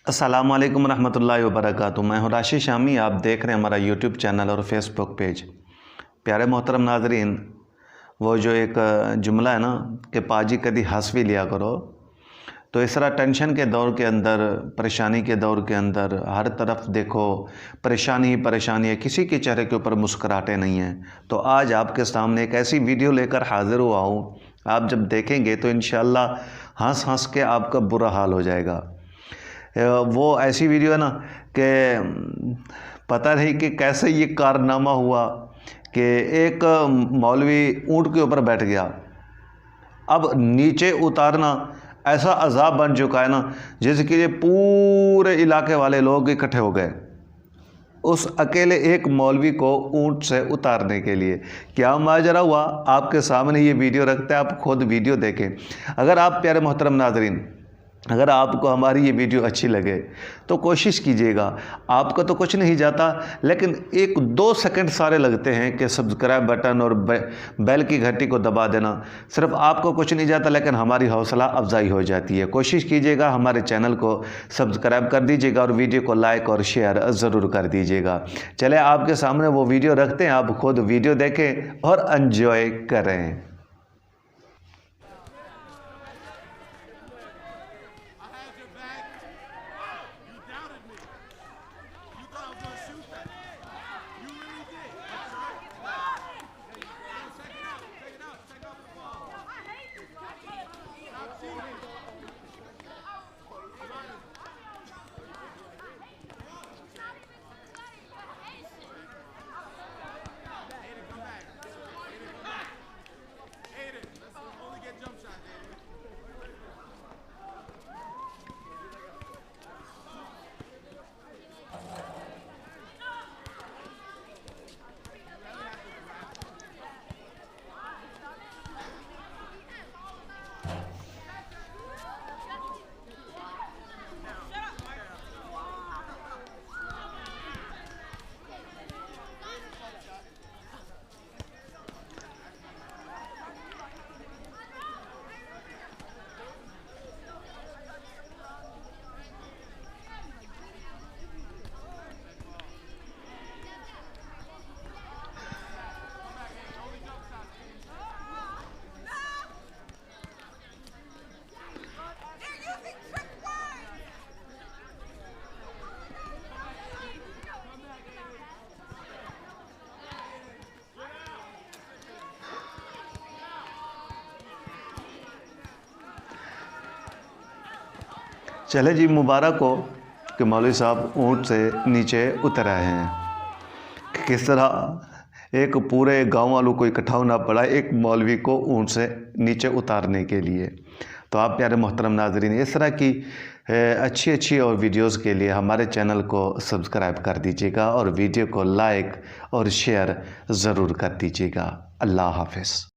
अस्सलामु अलैकुम रहमतुल्लाहि व बरकातुहू। मैं हूँ राशि शामी। आप देख रहे हैं हमारा यूट्यूब चैनल और फेसबुक पेज। प्यारे मोहतरम नाजरीन, वो जो एक जुमला है ना कि पाजी कदी हंस भी लिया करो, तो इस तरह टेंशन के दौर के अंदर, परेशानी के दौर के अंदर हर तरफ देखो परेशानी ही परेशानी है, किसी के चेहरे के ऊपर मुस्कुराहटें नहीं हैं। तो आज आपके सामने एक ऐसी वीडियो लेकर हाजिर हुआ हूँ, आप जब देखेंगे तो इंशाअल्लाह हंस हंस के आपका बुरा हाल हो जाएगा। वो ऐसी वीडियो है ना कि पता नहीं कि कैसे ये कारनामा हुआ कि एक मौलवी ऊँट के ऊपर बैठ गया। अब नीचे उतारना ऐसा अजाब बन चुका है ना, जैसे कि ये पूरे इलाके वाले लोग इकट्ठे हो गए उस अकेले एक मौलवी को ऊँट से उतारने के लिए। क्या माजरा हुआ, आपके सामने ये वीडियो रखते हैं, आप खुद वीडियो देखें। अगर आप प्यारे मोहतरम नाजरीन, अगर आपको हमारी ये वीडियो अच्छी लगे तो कोशिश कीजिएगा। आपका तो कुछ नहीं जाता, लेकिन 1-2 सेकंड सारे लगते हैं कि सब्सक्राइब बटन और बेल की घंटी को दबा देना। सिर्फ आपको कुछ नहीं जाता, लेकिन हमारी हौसला अफजाई हो जाती है। कोशिश कीजिएगा, हमारे चैनल को सब्सक्राइब कर दीजिएगा और वीडियो को लाइक और शेयर ज़रूर कर दीजिएगा। चले आपके सामने वो वीडियो रखते हैं, आप खुद वीडियो देखें और एंजॉय करें। चले जी, मुबारक हो कि मौलवी साहब ऊँट से नीचे उतर आए हैं। किस तरह एक पूरे गांव वालों को इकट्ठा होना पड़ा एक मौलवी को ऊँट से नीचे उतारने के लिए। तो आप प्यारे मोहतरम नाजरीन, इस तरह की अच्छी और वीडियोस के लिए हमारे चैनल को सब्सक्राइब कर दीजिएगा और वीडियो को लाइक और शेयर ज़रूर कर दीजिएगा। अल्लाह हाफ़िज़।